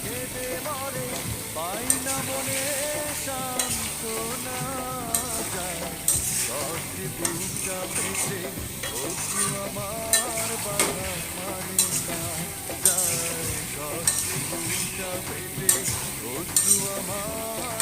কেঁদে মরে পাই না মনে সান্ত্বনা যায় কষ্টে বুকটা পেটে অশ্রু আমার বাধা মানে না যায় কষ্টে বুকটা পেটে অশ্রু আমার